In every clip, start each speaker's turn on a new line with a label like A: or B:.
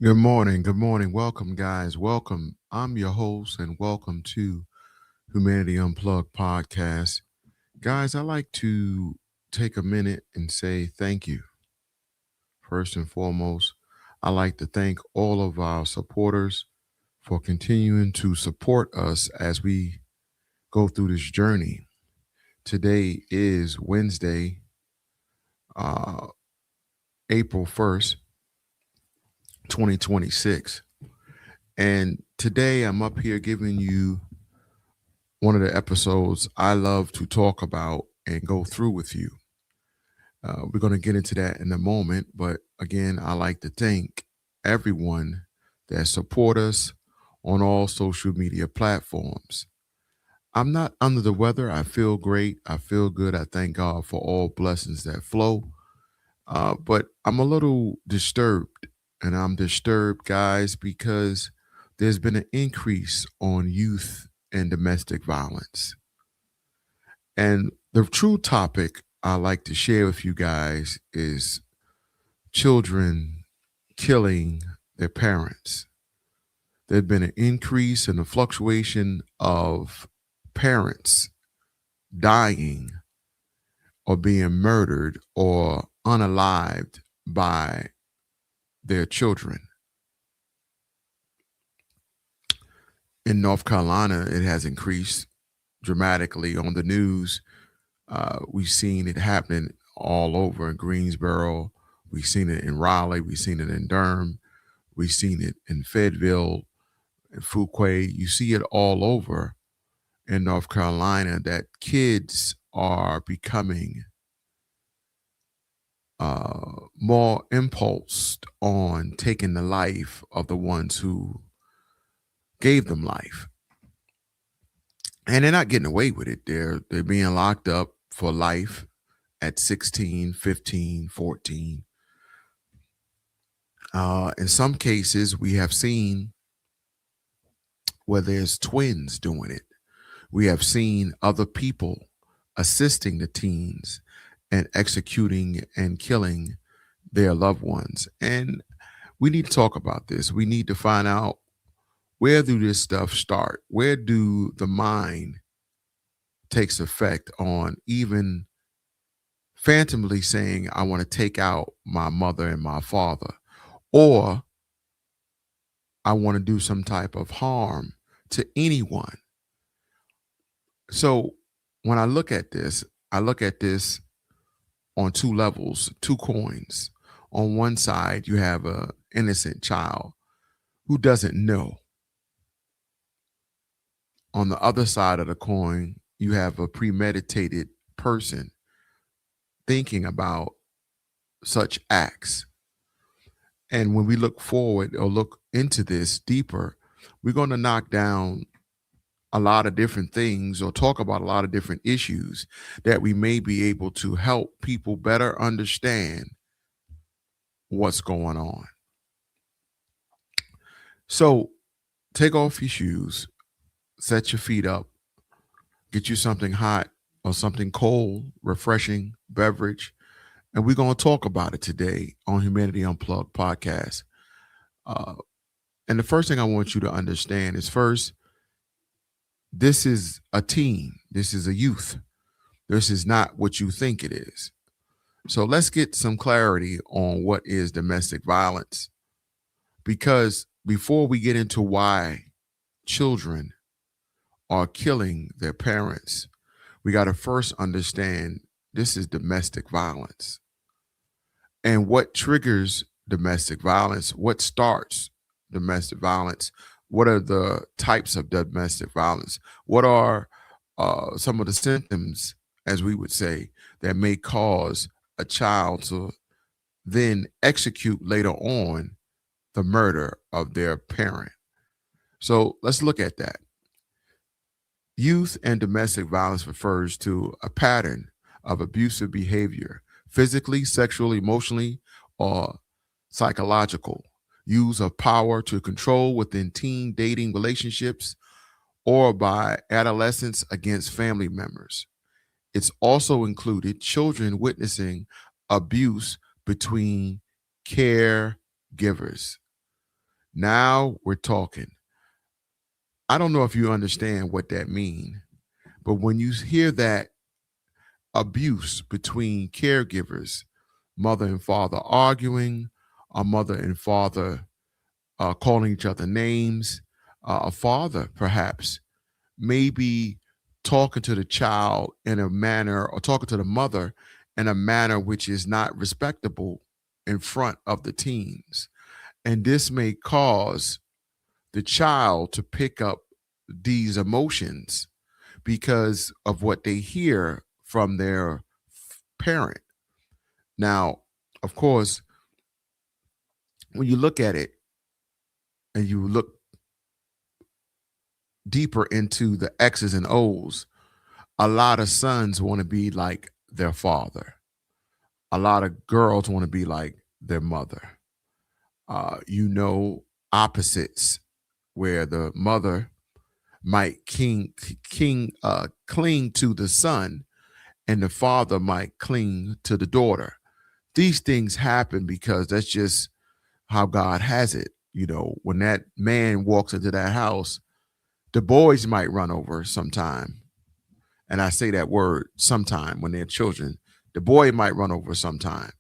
A: Good morning. Good morning. Welcome, guys. Welcome. I'm your host, and welcome to Humanity Unplugged podcast. Guys, I like to take a minute and say thank you. First and foremost, I like to thank all of our supporters for continuing to support us as we go through this journey. Today is Wednesday, uh, April 1st, 2026. And today I'm up here giving you one of the episodes I love to talk about and go through with you. We're going to get into that in a moment, but again, I like to thank everyone that support us on all social media platforms. I'm not under the weather. I feel great. I feel good. I thank God for all blessings that flow. But I'm a little disturbed, and I'm disturbed, guys, because there's been an increase on youth and domestic violence. And the true topic I like to share with you guys is children killing their parents. There's been an increase in the fluctuation of parents dying or being murdered or unalived by their children. In North Carolina, it has increased dramatically on the news. We've seen it happening all over in Greensboro. We've seen it in Raleigh. We've seen it in Durham. We've seen it in Fayetteville and Fuquay. You see it all over in North Carolina that kids are becoming more impulsed on taking the life of the ones who gave them life. And they're not getting away with it. They're being locked up for life at 16, 15, 14. In some cases, we have seen where there's twins doing it. We have seen other people assisting the teens and executing and killing their loved ones. And we need to talk about this. We need to find out, where do this stuff start? Where do the mind takes effect on even phantomly saying, I want to take out my mother and my father, or I want to do some type of harm to anyone. So when I look at this on two levels, two coins. On one side, you have a innocent child who doesn't know. On the other side of the coin, you have a premeditated person thinking about such acts. And when we look forward or look into this deeper, we're going to knock down a lot of different things or talk about a lot of different issues that we may be able to help people better understand what's going on. So take off your shoes, set your feet up, get you something hot or something cold, refreshing beverage, and we're going to talk about it today on Humanity Unplugged podcast. Uh, and the first thing I want you to understand is, first, this is a teen, this is a youth. This is not what you think it is. So let's get some clarity on what is domestic violence. Because before we get into why children are killing their parents, we got to first understand this is domestic violence. And what triggers domestic violence? What starts domestic violence? What are the types of domestic violence? What are some of the symptoms, as we would say, that may cause a child to then execute later on the murder of their parent? So let's look at that. Youth and domestic violence refers to a pattern of abusive behavior, physically, sexually, emotionally, or psychological. Use of power to control within teen dating relationships or by adolescents against family members. It's also included children witnessing abuse between caregivers. Now we're talking. I don't know if you understand what that means, but when you hear that abuse between caregivers, mother and father arguing, a mother and father calling each other names, a father perhaps maybe talking to the child in a manner or talking to the mother in a manner which is not respectable in front of the teens. And this may cause the child to pick up these emotions because of what they hear from their parent. Now, of course, when you look at it and you look deeper into the X's and O's, a lot of sons want to be like their father. A lot of girls want to be like their mother. You know, opposites where the mother might cling to the son, and the father might cling to the daughter. These things happen because that's just how God has it. You know, when that man walks into that house, the boys might run over sometime. And I say that word sometime when they're children. The boy might run over sometime.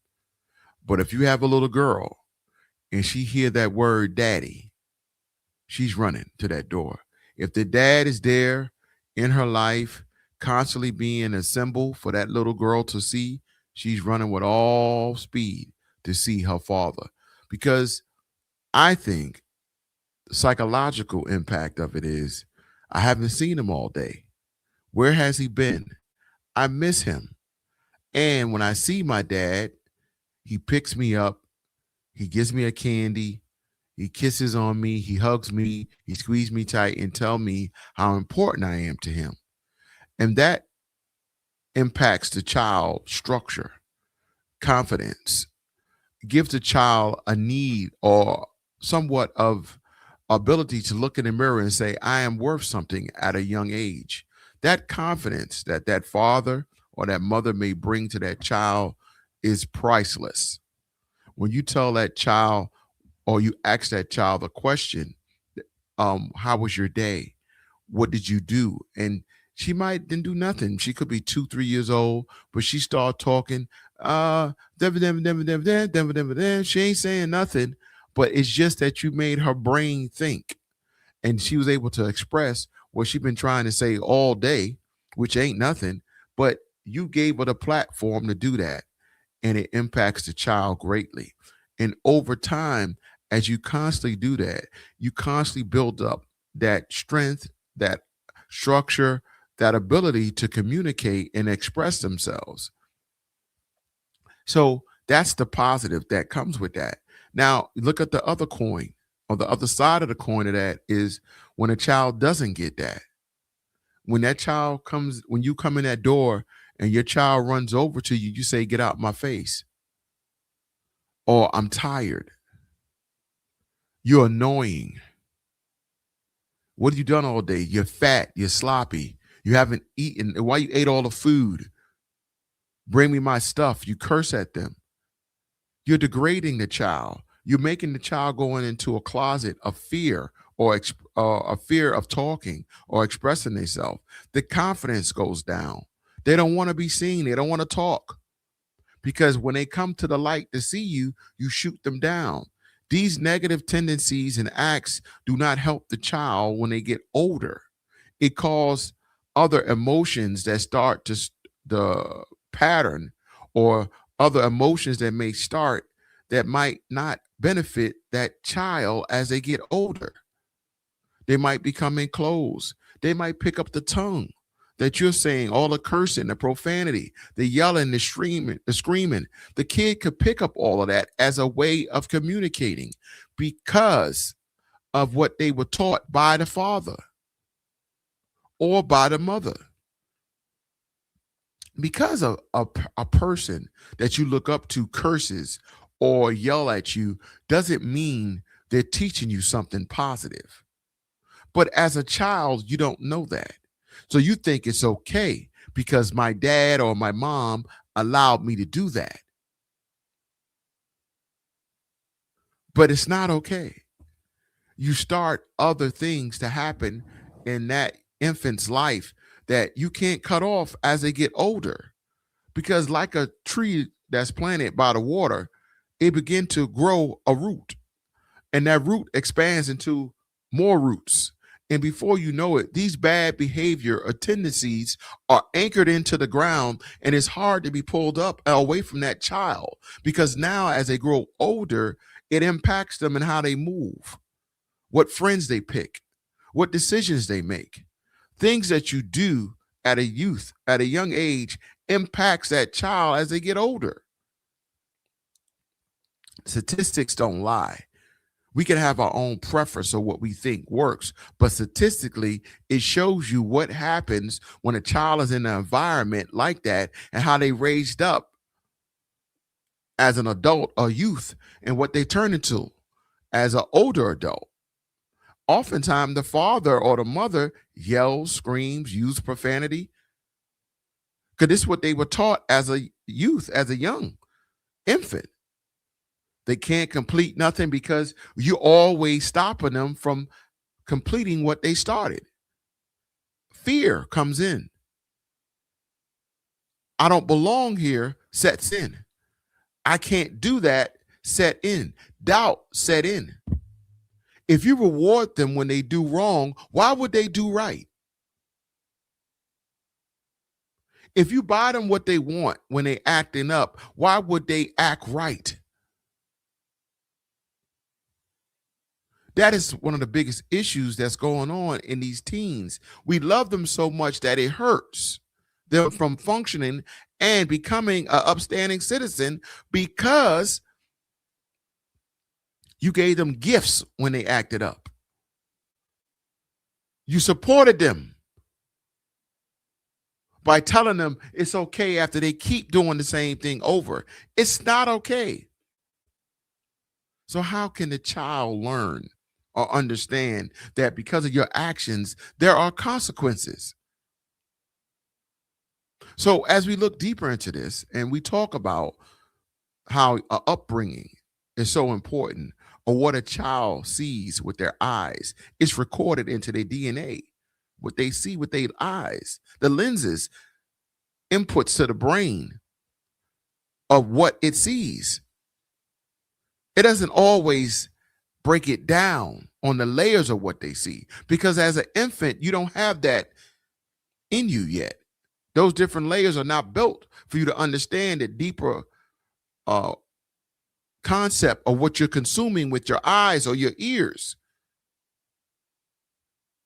A: But if you have a little girl and she hear that word daddy, she's running to that door. If the dad is there in her life, constantly being a symbol for that little girl to see, she's running with all speed to see her father. Because I think the psychological impact of it is I haven't seen him all day. Where has he been? I miss him. And when I see my dad, he picks me up, he gives me a candy, he kisses on me, he hugs me, he squeezes me tight and tell me how important I am to him. And that impacts the child structure, confidence, gives the child a need or somewhat of ability to look in the mirror and say, I am worth something at a young age. That confidence that that father or that mother may bring to that child is priceless. When you tell that child or you ask that child a question, how was your day? What did you do? And she might didn't do nothing. She could be 2, 3 years old, but she start talking. She ain't saying nothing, but it's just that you made her brain think, and she was able to express what she's been trying to say all day, which ain't nothing. But you gave her the platform to do that, and it impacts the child greatly. And over time, as you constantly do that, you constantly build up that strength, that structure, that ability to communicate and express themselves. So that's the positive that comes with that. Now, look at the other coin, or the other side of the coin of that is when a child doesn't get that. When that child comes, when you come in that door and your child runs over to you, you say, get out my face, or I'm tired. You're annoying. What have you done all day? You're fat. You're sloppy. You haven't eaten. Why you ate all the food? Bring me my stuff. You curse at them. You're degrading the child. You're making the child going into a closet of fear or a fear of talking or expressing themselves. The confidence goes down. They don't want to be seen. They don't want to talk because when they come to the light to see you, you shoot them down. These negative tendencies and acts do not help the child when they get older. It causes other emotions that start to the pattern, or other emotions that may start that might not benefit that child as they get older. They might become enclosed. They might pick up the tongue that you're saying, all the cursing, the profanity, the yelling, the screaming. The kid could pick up all of that as a way of communicating because of what they were taught by the father or by the mother. Because of a person that you look up to curses or yell at you doesn't mean they're teaching you something positive. But as a child, you don't know that. So you think it's okay because my dad or my mom allowed me to do that. But it's not okay. you start other things to happen in that infant's life that you can't cut off as they get older. Because, like a tree that's planted by the water, it begin to grow a root, and that root expands into more roots. And before you know it, these bad behavior or tendencies are anchored into the ground, and it's hard to be pulled up away from that child because now, as they grow older, it impacts them in how they move, what friends they pick, what decisions they make. Things that you do at a young age, impacts that child as they get older. Statistics don't lie. We can have our own preference of what we think works, but statistically, it shows you what happens when a child is in an environment like that and how they raised up as an adult or youth and what they turn into as an older adult. Oftentimes, the father or the mother yells, screams, use profanity, because this is what they were taught as a youth, as a young infant. They can't complete nothing because you're always stopping them from completing what they started. Fear comes in. I don't belong here sets in. I can't do that set in. Doubt set in. If you reward them when they do wrong, why would they do right? If you buy them what they want when they acting up, why would they act right? That is one of the biggest issues that's going on in these teens. We love them so much that it hurts them from functioning and becoming an upstanding citizen because you gave them gifts when they acted up. You supported them by telling them it's okay after they keep doing the same thing over. It's not okay. So how can the child learn or understand that because of your actions, there are consequences? So as we look deeper into this and we talk about how upbringing is so important, or what a child sees with their eyes, it's recorded into their DNA. What they see with their eyes, the lenses, inputs to the brain of what it sees. It doesn't always break it down on the layers of what they see because as an infant, you don't have that in you yet. Those different layers are not built for you to understand the deeper concept of what you're consuming with your eyes or your ears.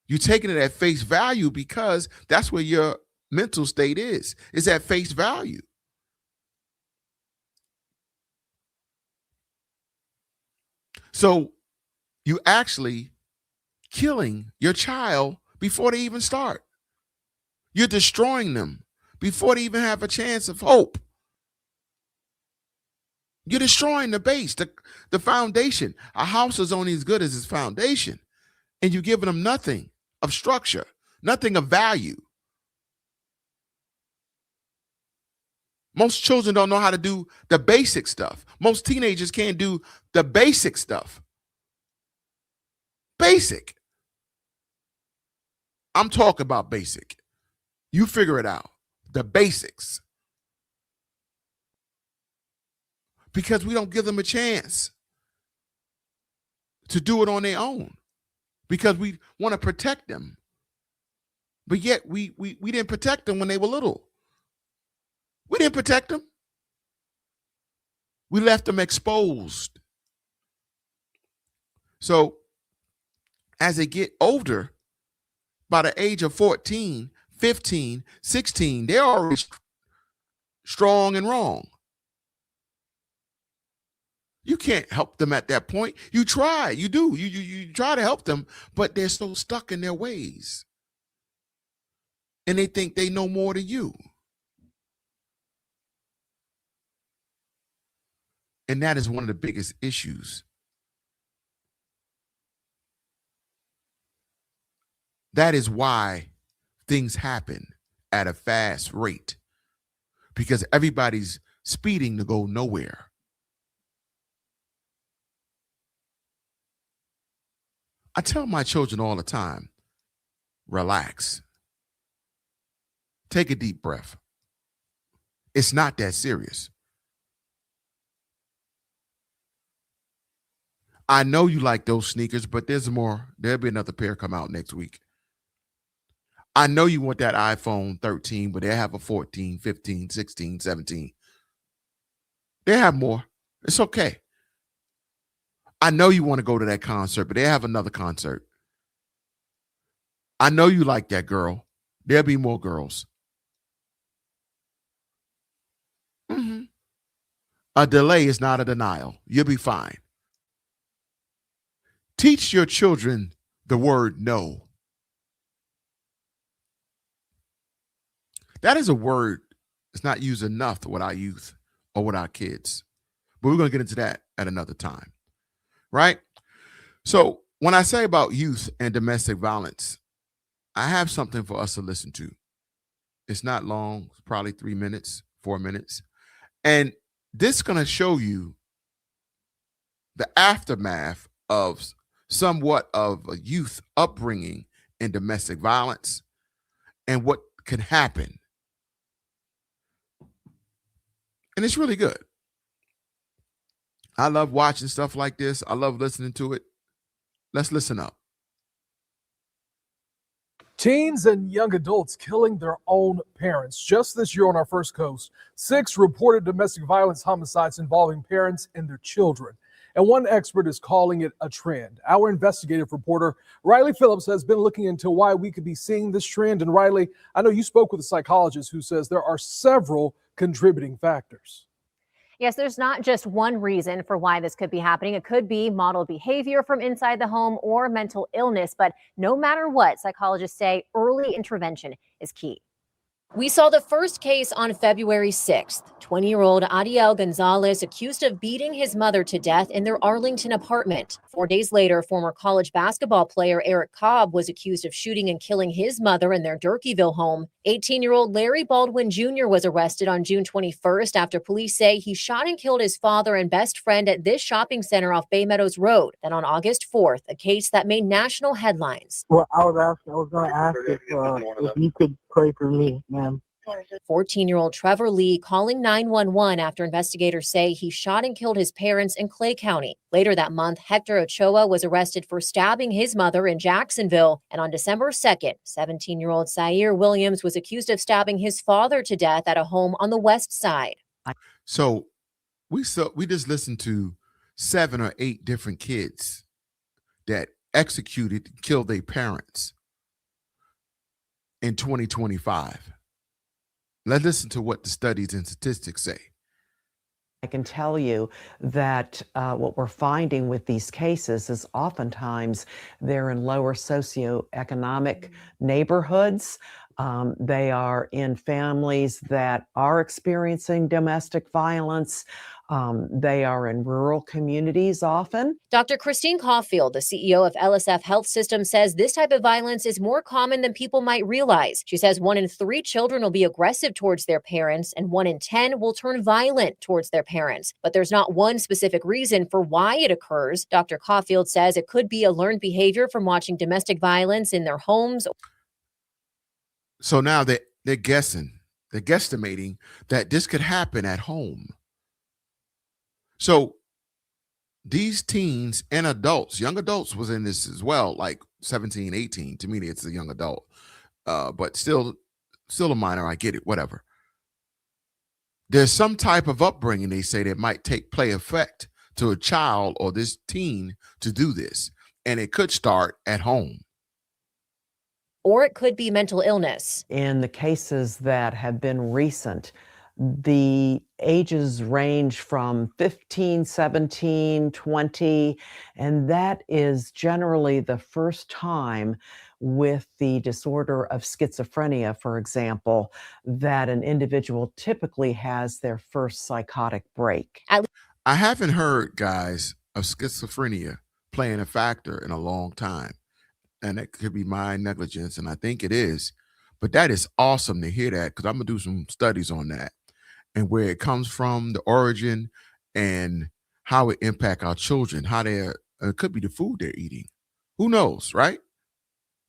A: You're taking it at face value because that's where your mental state is at face value. So you actually killing your child before they even start. You're destroying them before they even have a chance of hope. You're destroying the base, the foundation. A house is only as good as its foundation. And you're giving them nothing of structure, nothing of value. Most children don't know how to do the basic stuff. Most teenagers can't do the basic stuff. Basic. I'm talking about basic. You figure it out. The basics. Because we don't give them a chance to do it on their own. Because we want to protect them. But yet we didn't protect them when they were little. We didn't protect them. We left them exposed. So as they get older, by the age of 14, 15, 16, they're already strong and wrong. You can't help them at that point. You try, you do. You try to help them, but they're so stuck in their ways. And they think they know more than you. And that is one of the biggest issues. That is why things happen at a fast rate, because everybody's speeding to go nowhere. I tell my children all the time, relax, take a deep breath. It's not that serious. I know you like those sneakers, but there's more. There'll be another pair come out next week. I know you want that iPhone 13, but they have a 14, 15, 16, 17. They have more. It's okay. I know you want to go to that concert, but they have another concert. I know you like that girl. There'll be more girls. Mhm. A delay is not a denial. You'll be fine. Teach your children the word no. That is a word that's not used enough with our youth or with our kids. But we're going to get into that at another time, right? So when I say about youth and domestic violence, I have something for us to listen to. It's not long, it's probably 3 minutes, 4 minutes. And this is going to show you the aftermath of somewhat of a youth upbringing in domestic violence and what can happen. And it's really good. I love watching stuff like this. I love listening to it. Let's listen up.
B: Teens and young adults killing their own parents. Just this year on our First Coast, 6 reported domestic violence homicides involving parents and their children. And one expert is calling it a trend. Our investigative reporter, Riley Phillips, has been looking into why we could be seeing this trend. And Riley, I know you spoke with a psychologist who says there are several contributing factors.
C: Yes, there's not just one reason for why this could be happening. It could be modeled behavior from inside the home or mental illness. But no matter what, psychologists say early intervention is key. We saw the first case on February 6th. 20-year-old Adiel Gonzalez accused of beating his mother to death in their Arlington apartment. 4 days later, former college basketball player Eric Cobb was accused of shooting and killing his mother in their Durkeeville home. 18-year-old Larry Baldwin Jr. was arrested on June 21st after police say he shot and killed his father and best friend at this shopping center off Bay Meadows Road. Then on August 4th, a case that made national headlines.
D: Well, I was going to ask if you could pray for me, ma'am.
C: 14-year-old Trevor Lee calling 911 after investigators say he shot and killed his parents in Clay County. Later that month, Hector Ochoa was arrested for stabbing his mother in Jacksonville. And on December 2nd, 17-year-old Sair Williams was accused of stabbing his father to death at a home on the west side.
A: So we just listened to 7 or 8 different kids that executed, killed their parents in 2025. Let's listen to what the studies and statistics say.
E: I can tell you that what we're finding with these cases is oftentimes they're in lower socioeconomic neighborhoods. They are in families that are experiencing domestic violence. They are in rural communities often.
C: Dr. Christine Caulfield, the CEO of LSF Health System, says this type of violence is more common than people might realize. She says 1 in 3 children will be aggressive towards their parents and 1 in 10 will turn violent towards their parents. But there's not one specific reason for why it occurs. Dr. Caulfield says it could be a learned behavior from watching domestic violence in their homes.
A: So now they're guesstimating that this could happen at home. So these teens and adults, young adults was in this as well, like 17, 18. To me, it's a young adult, but still a minor. I get it, whatever. There's some type of upbringing, they say, that might play effect to a child or this teen to do this. And it could start at home.
C: Or it could be mental illness.
E: In the cases that have been recent, the ages range from 15, 17, 20, and that is generally the first time with the disorder of schizophrenia, for example, that an individual typically has their first psychotic break.
A: I haven't heard, guys, of schizophrenia playing a factor in a long time. And it could be my negligence, and I think it is. But that is awesome to hear that, because I'm going to do some studies on that and where it comes from, the origin, and how it impact our children, how it could be the food they're eating. Who knows, right?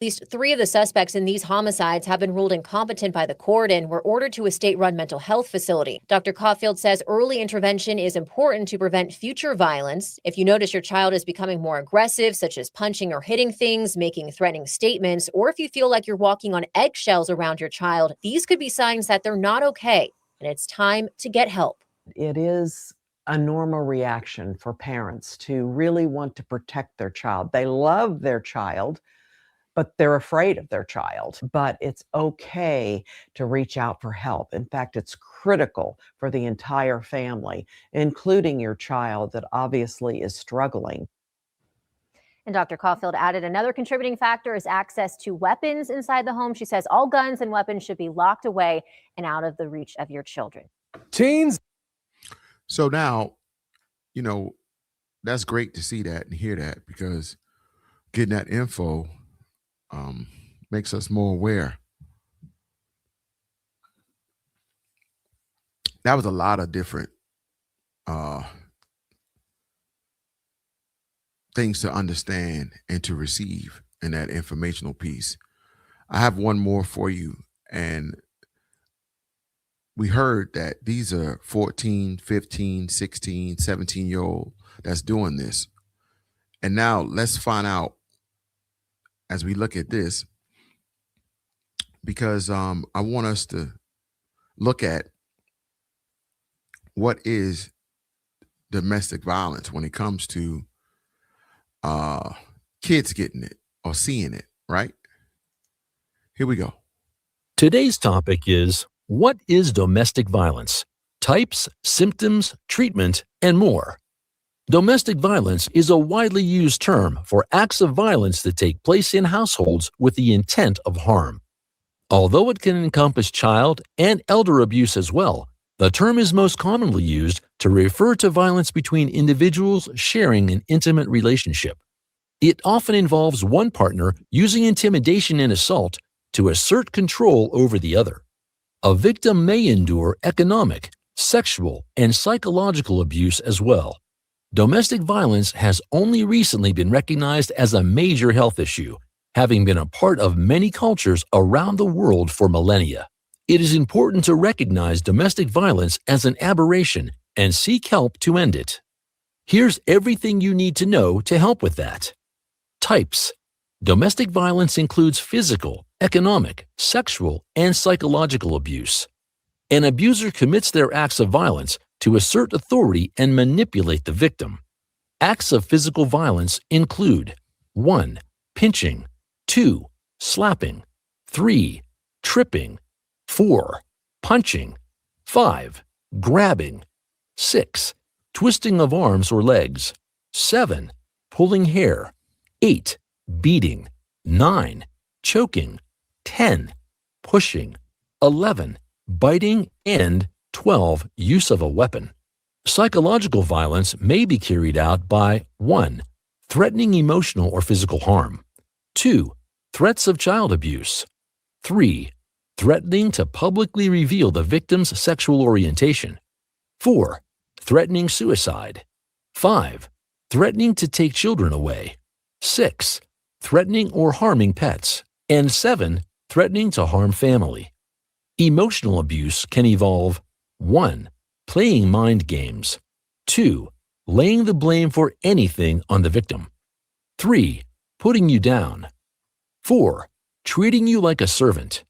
C: At least 3 of the suspects in these homicides have been ruled incompetent by the court and were ordered to a state-run mental health facility. Dr. Caulfield says early intervention is important to prevent future violence. If you notice your child is becoming more aggressive, such as punching or hitting things, making threatening statements, or if you feel like you're walking on eggshells around your child, these could be signs that they're not okay, and it's time to get help.
E: It is a normal reaction for parents to really want to protect their child. They love their child, but they're afraid of their child. But it's okay to reach out for help. In fact, it's critical for the entire family, including your child that obviously is struggling.
C: And Dr. Caulfield added another contributing factor is access to weapons inside the home. She says all guns and weapons should be locked away and out of the reach of your children.
B: Teens.
A: So now, that's great to see that and hear that, because getting that info makes us more aware. That was a lot of different things to understand and to receive in that informational piece. I have one more for you. And we heard that these are 14, 15, 16, 17-year-old that's doing this. And now let's find out as we look at this, because I want us to look at what is domestic violence when it comes to kids getting it or seeing it, right? Here we go.
F: Today's topic is, what is domestic violence? Types, symptoms, treatment, and more. Domestic violence is a widely used term for acts of violence that take place in households with the intent of harm. Although it can encompass child and elder abuse as well, the term is most commonly used to refer to violence between individuals sharing an intimate relationship. It often involves one partner using intimidation and assault to assert control over the other. A victim may endure economic, sexual, and psychological abuse as well. Domestic violence has only recently been recognized as a major health issue, having been a part of many cultures around the world for millennia. It is important to recognize domestic violence as an aberration and seek help to end it. Here's everything you need to know to help with that. Types. Domestic violence includes physical, economic, sexual, and psychological abuse. An abuser commits their acts of violence to assert authority and manipulate the victim. Acts of physical violence include 1. Pinching, 2. Slapping, 3. Tripping, 4. Punching, 5. Grabbing, 6. Twisting of arms or legs, 7. Pulling hair, 8. Beating, 9. Choking, 10. Pushing, 11. Biting, and 12. Use of a weapon. Psychological violence may be carried out by 1. Threatening emotional or physical harm, 2. Threats of child abuse, 3. Threatening to publicly reveal the victim's sexual orientation, 4. Threatening suicide, 5. Threatening to take children away, 6. Threatening or harming pets, and 7. Threatening to harm family. Emotional abuse can involve 1. Playing mind games, 2. Laying the blame for anything on the victim, 3. Putting you down, 4. Treating you like a servant,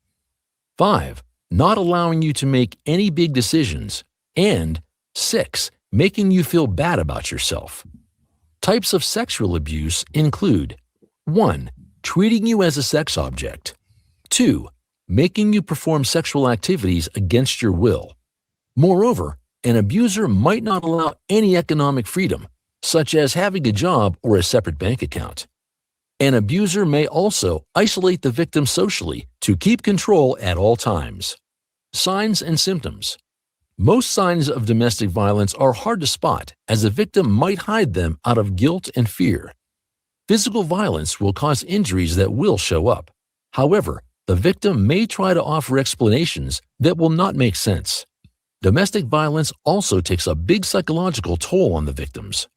F: 5. Not allowing you to make any big decisions, and 6. Making you feel bad about yourself. Types of sexual abuse include 1. Treating you as a sex object, 2. Making you perform sexual activities against your will. Moreover, an abuser might not allow any economic freedom, such as having a job or a separate bank account. An abuser may also isolate the victim socially to keep control at all times. Signs and symptoms. Most signs of domestic violence are hard to spot, as a victim might hide them out of guilt and fear. Physical violence will cause injuries that will show up. However, the victim may try to offer explanations that will not make sense. Domestic violence also takes a big psychological toll on the victims.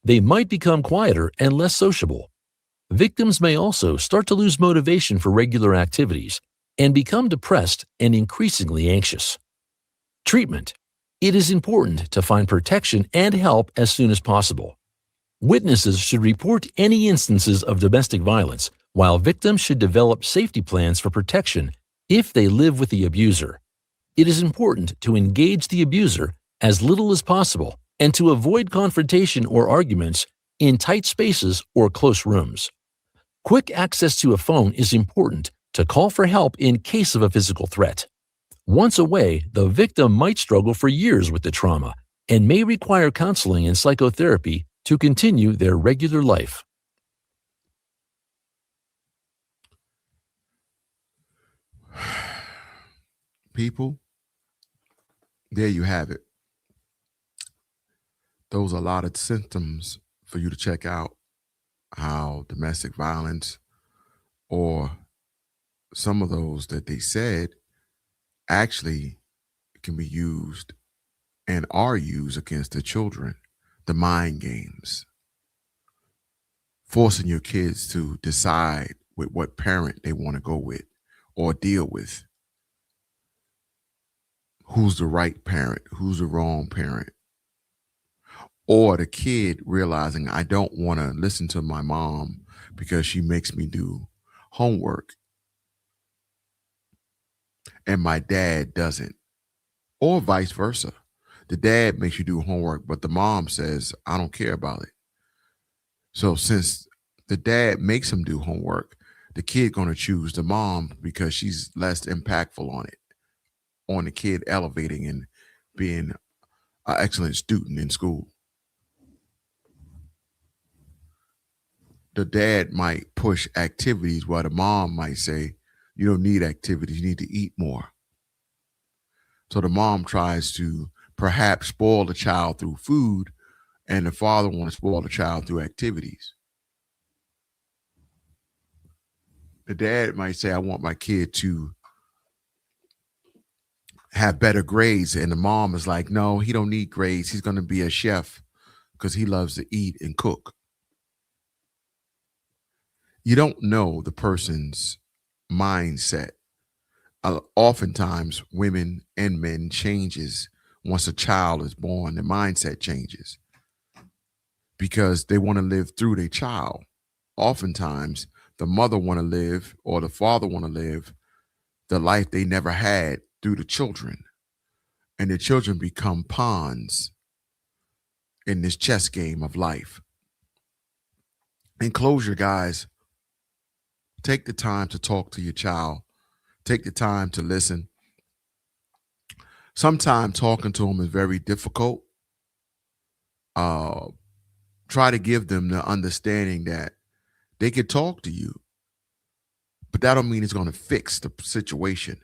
F: They might become quieter and less sociable. Victims may also start to lose motivation for regular activities and become depressed and increasingly anxious. Treatment. It is important to find protection and help as soon as possible. Witnesses should report any instances of domestic violence, while victims should develop safety plans for protection if they live with the abuser. It is important to engage the abuser as little as possible and to avoid confrontation or arguments in tight spaces or close rooms. Quick access to a phone is important to call for help in case of a physical threat. Once away, the victim might struggle for years with the trauma and may require counseling and psychotherapy to continue their regular life.
A: People, there you have it. Those are a lot of symptoms for you to check out how domestic violence, or some of those that they said, actually can be used and are used against the children. The mind games, forcing your kids to decide with what parent they want to go with or deal with. Who's the right parent? Who's the wrong parent? Or the kid realizing, I don't want to listen to my mom because she makes me do homework and my dad doesn't. Or vice versa. The dad makes you do homework, but the mom says, I don't care about it. So since the dad makes him do homework, the kid going to choose the mom because she's less impactful on the kid elevating and being an excellent student in school. The dad might push activities while the mom might say, you don't need activities, you need to eat more. So the mom tries to perhaps spoil the child through food, and the father wants to spoil the child through activities. The dad might say, I want my kid to have better grades, and the mom is like, no, he don't need grades. He's going to be a chef because he loves to eat and cook. You don't know the person's mindset. Oftentimes, women and men changes once a child is born. The mindset changes because they want to live through their child. Oftentimes, the mother want to live or the father want to live the life they never had through the children, and the children become pawns in this chess game of life. In closure, guys, take the time to talk to your child. Take the time to listen. Sometimes talking to them is very difficult. Try to give them the understanding that they could talk to you, but that don't mean it's going to fix the situation.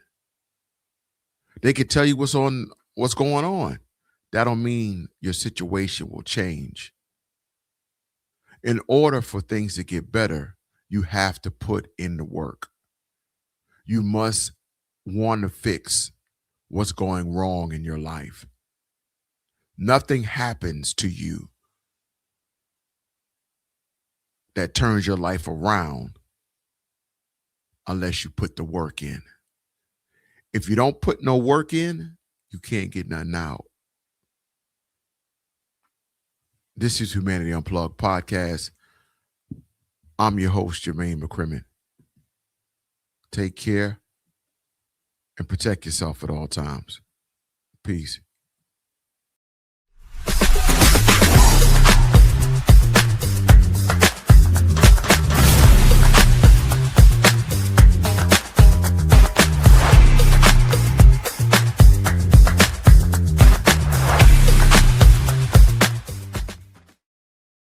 A: They could tell you what's going on. That don't mean your situation will change. In order for things to get better, you have to put in the work. You must want to fix what's going wrong in your life. Nothing happens to you that turns your life around unless you put the work in. If you don't put no work in, you can't get nothing out. This is Humanity Unplugged podcast. I'm your host, Jermaine McCrimmon. Take care and protect yourself at all times. Peace.